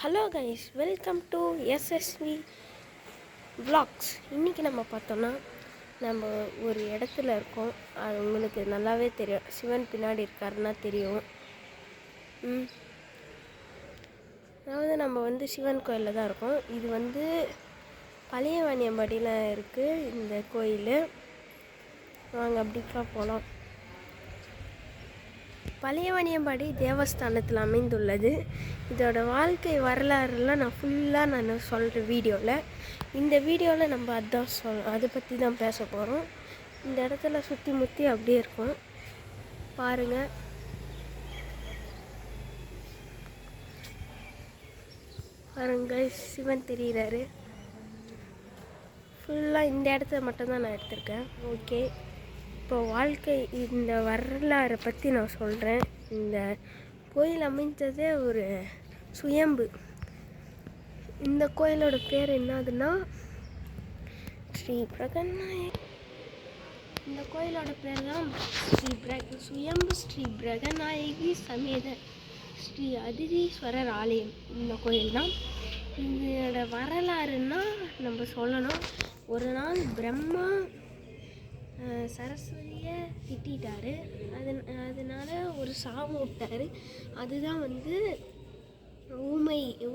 Hello guys, welcome to SSV vlogs. இன்றைக்கி நம்ம பார்த்தோன்னா நம்ம ஒரு இடத்துல இருக்கோம். அது உங்களுக்கு நல்லாவே தெரியும். சிவன் பின்னாடி இருக்காருன்னா தெரியும். அதாவது நம்ம சிவன் கோயிலில் தான் இருக்கோம். இது பழைய வாணியம்பாடியில் இருக்குது இந்த கோயில். வாங்க அப்படிக்கா போகலாம். பழைய வாணியம்பாடி தேவஸ்தானத்தில் அமைந்துள்ளது. இதோட வாழ்க்கை வரலாறுலாம் நான் ஃபுல்லாக சொல்கிறேன் வீடியோவில். இந்த வீடியோவில் நம்ம அதை பற்றி தான் பேச போகிறோம். இந்த இடத்துல சுற்றி முற்றி அப்படியே இருக்கும் பாருங்கள். பாருங்கள், சிவன் தெரிகிறாரு. ஃபுல்லாக இந்த இடத்த மட்டும்தான் நான் எடுத்திருக்கேன். ஓகே, இப்போ இந்த வரலாறை பற்றி நான் சொல்கிறேன். இந்த கோயில் அமைந்ததே ஒரு சுயம்பு. இந்த கோயிலோட பேர் என்னதுன்னா ஸ்ரீ பிரகநாயகி. இந்த கோயிலோட பேர் தான் சுயம்பு ஸ்ரீ பிரகநாயகி சமேத ஸ்ரீ அதிதீஸ்வரர் ஆலயம். இந்த கோயில் தான். இதோட வரலாறுன்னா நம்ம சொல்லணும். ஒரு நாள் பிரம்மா சரஸ்வதியை திட்டாரு. அதனால ஒரு சாபம் விட்டார். அதுதான்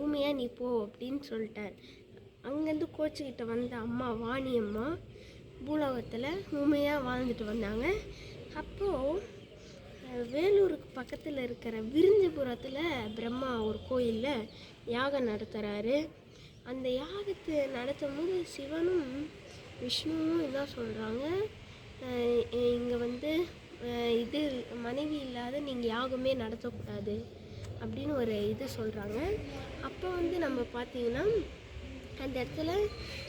ஊமையாக நீ போ அப்படின்னு சொல்லிட்டார். அங்கேருந்து கோச்சிக்கிட்ட வந்த அம்மா வாணியம்மா பூலோகத்தில் ஊமையாக வாழ்ந்துட்டு வந்தாங்க. அப்போது வேலூருக்கு பக்கத்தில் இருக்கிற விருந்திபுரத்தில் பிரம்மா ஒரு கோயிலில் யாகம் நடத்துகிறாரு. அந்த யாகத்தை நடத்தும் போது சிவனும் விஷ்ணுவும் என்ன சொல்கிறாங்க, இங்கே இது மனைவி இல்லாத நீங்கள் யாகமே நடத்தக்கூடாது அப்படின்னு ஒரு இது சொல்கிறாங்க. அப்போ நம்ம பார்த்திங்கன்னா அந்த இடத்துல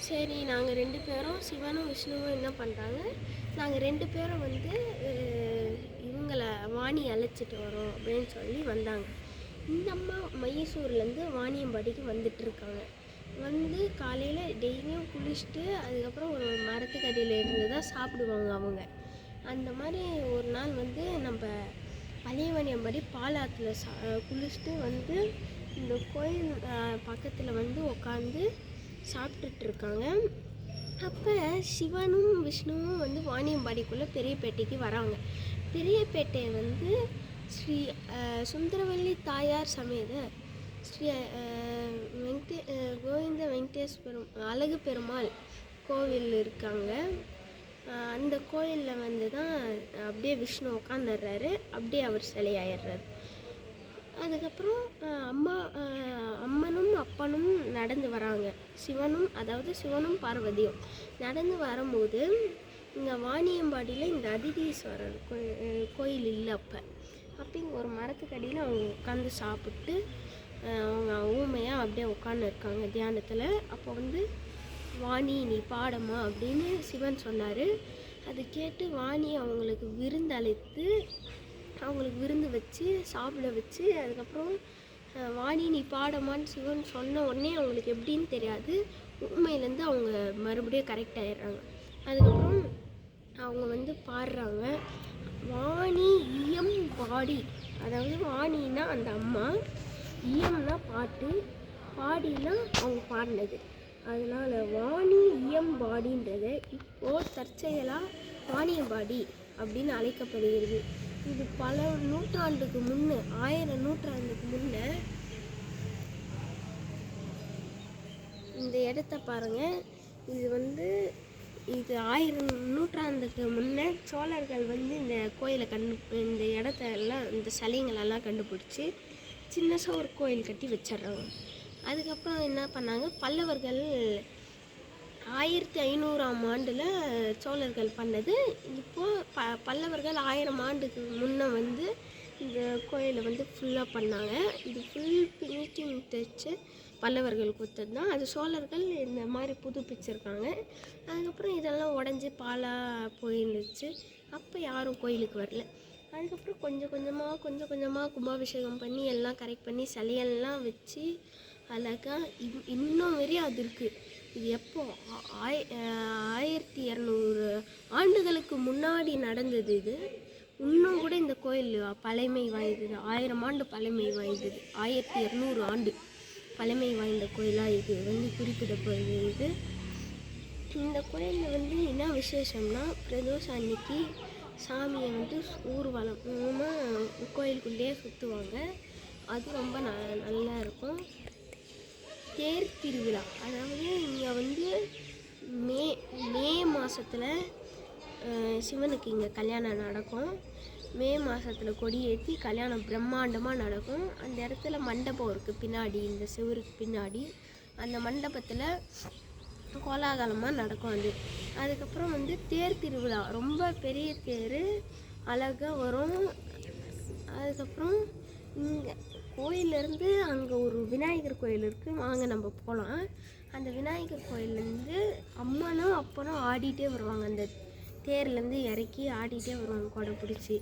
சரி, நாங்கள் 2 பேரும் சிவனும் விஷ்ணுவும் என்ன பண்ணுறாங்க, நாங்கள் 2 பேரும் இவங்களை வாணி அழைச்சிட்டு வரோம் அப்படின்னு சொல்லி வந்தாங்க. இந்த அம்மா மைசூர்லேருந்து வாணியம்பாடிக்கு வந்துட்டுருக்காங்க. காலையில் டெய்லியும் குளிச்சுட்டு அதுக்கப்புறம் ஒரு மரத்துக்கடியில் இருந்து தான் சாப்பிடுவாங்க அவங்க. அந்த மாதிரி ஒரு நாள் நம்ம பழைய வாணியம்பாடி பாலாத்தில் குளிச்சுட்டு இந்த கோயில் பக்கத்தில் உட்காந்து சாப்பிட்டுட்ருக்காங்க. அப்போ சிவனும் விஷ்ணுவும் வாணியம்பாடிக்குள்ளே பெரியப்பேட்டைக்கு வராங்க. பெரியப்பேட்டை ஸ்ரீ சுந்தரவல்லி தாயார் சமேத ஸ்ரீ கோவிந்த வெங்கடேஸ்வரம் அழகு பெருமாள் கோவில் இருக்காங்க. அந்த கோயிலில் தான் அப்படியே விஷ்ணு உட்காந்துடுறாரு. அப்படியே அவர் சிலையாயிடுறாரு. அதுக்கப்புறம் அம்மனும் அப்பனும் நடந்து வராங்க. சிவனும் பார்வதியும் நடந்து வரும்போது இங்கே வாணியம்பாடியில் இந்த அதிதீஸ்வரர் கோயில் இல்லை. அப்போ இங்கே ஒரு மரத்துக்கடியில் அவங்க உட்காந்து சாப்பிட்டு அவங்க ஊமையாக அப்படியே உட்காந்து இருக்காங்க தியானத்தில். அப்போ வாணி நீ பாடமா அப்படின்னு சிவன் சொன்னார். அது கேட்டு வாணி அவங்களுக்கு விருந்து வச்சு சாப்பிட வச்சு அதுக்கப்புறம் வாணி நீ பாடமான்னு சிவன் சொன்ன உடனே அவங்களுக்கு எப்படின்னு தெரியாது, ஊமையிலேருந்து அவங்க மறுபடியும் கரெக்ட் ஆகிடுறாங்க. அதுக்கப்புறம் அவங்க பாடுறாங்க, வாணி இயம் பாடி. அதாவது வாணின்னா அந்த அம்மா, இயம்னா பாட்டு, பாடினா அவங்க பாடினது. அதனால் வாணி இயம்பாடின்றது இப்போது தற்செயலாக வாணியம்பாடி அப்படின்னு அழைக்கப்படுகிறது. இது பல நூற்றாண்டுக்கு முன்னே, 1000 நூற்றாண்டுக்கு முன்னே இந்த இடத்த பாருங்கள். இது 1000 நூற்றாண்டுக்கு முன்னே சோழர்கள் இந்த கோயிலை இந்த இடத்தெல்லாம் இந்த சிலைங்களெல்லாம் கண்டுபிடிச்சி சின்னதாக ஒரு கோயில் கட்டி வச்சிட்றாங்க. அதுக்கப்புறம் என்ன பண்ணாங்க, பல்லவர்கள் 1500ஆம் ஆண்டில் சோழர்கள் பண்ணது. இப்போது பல்லவர்கள் 1000 ஆண்டுக்கு முன்னே இந்த கோயிலை ஃபுல்லாக பண்ணாங்க. இது ஃபுல் ஃபினிஷிங் டச்சு பல்லவர்கள் கொடுத்தது தான். அது சோழர்கள் இந்த மாதிரி புதுப்பிச்சிருக்காங்க. அதுக்கப்புறம் இதெல்லாம் உடஞ்சி பாலாக போயிருந்துச்சு. அப்போ யாரும் கோயிலுக்கு வரல. அதுக்கப்புறம் கொஞ்சம் கொஞ்சமாக கும்பாபிஷேகம் பண்ணி எல்லாம் கரெக்ட் பண்ணி சிலையெல்லாம் வச்சு அழகாக இன்னும் வரையும் அது இருக்குது. இது எப்போ 1200 ஆண்டுகளுக்கு முன்னாடி நடந்தது. இது இன்னும் கூட இந்த கோயில் பழமை வாய்ந்தது. 1000 ஆண்டு பழமை வாய்ந்தது. 1200 ஆண்டு பழமை வாய்ந்த கோயிலாக இது வந்து குறிப்பிடப்படுகிறது. இந்த கோயிலில் வந்து என்ன விசேஷம்னா, பிரதோஷம் அன்னைக்கு சாமியை வந்து ஊர்வலமாக கோயிலுக்குள்ளேயே சுற்றுவாங்க. அது ரொம்ப நல்லா இருக்கும். தேர் திருவிழா, அதாவது இங்கே வந்து மே மாதத்தில் சிவனுக்கு இங்கே கல்யாணம் நடக்கும். மே மாதத்தில் கொடியேற்றி கல்யாணம் பிரம்மாண்டமாக நடக்கும். அந்த இடத்துல மண்டபம் இருக்குது பின்னாடி, இந்த சிவருக்கு பின்னாடி. அந்த மண்டபத்தில் கோலாகலமாக நடக்கும் அதுக்கப்புறம் வந்து தேர் திருவிழா, ரொம்ப பெரிய தேர் அழகாக வரும். அதுக்கப்புறம் இங்கே கோயிலேருந்து அங்கே ஒரு விநாயகர் கோயில் இருக்குது, வாங்க நம்ம போகலாம். அந்த விநாயகர் கோயிலேருந்து அம்மனும் அப்பனும் ஆடிட்டே வருவாங்க. அந்த தேர்லேருந்து இறக்கி ஆடிட்டே வருவாங்க கொடை பிடிச்சி.